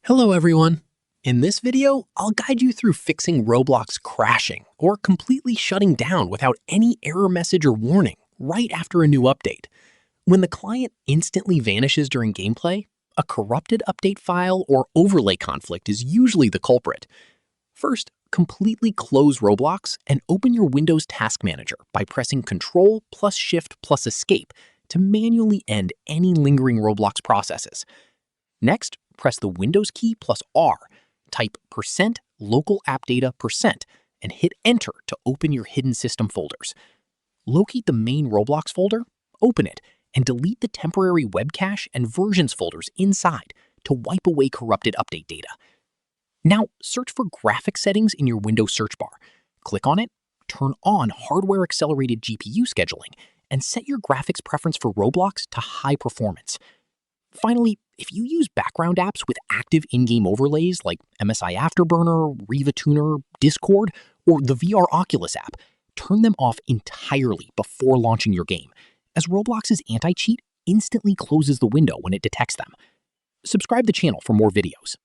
Hello everyone! In this video, I'll guide you through fixing Roblox crashing or completely shutting down without any error message or warning right after a new update. When the client instantly vanishes during gameplay, a corrupted update file or overlay conflict is usually the culprit. First, completely close Roblox and open your Windows Task Manager by pressing Ctrl plus Shift plus Escape to manually end any lingering Roblox processes. Next, press the Windows key plus R, type %local app data %, and hit Enter to open your hidden system folders. Locate the main Roblox folder, open it, and delete the temporary web cache and versions folders inside to wipe away corrupted update data. Now, search for graphics settings in your Windows search bar. Click on it, turn on hardware-accelerated GPU scheduling, and set your graphics preference for Roblox to high performance. Finally, if you use background apps with active in-game overlays like MSI Afterburner, Riva Tuner, Discord, or the VR Oculus app, turn them off entirely before launching your game, as Roblox's anti-cheat instantly closes the window when it detects them. Subscribe to the channel for more videos.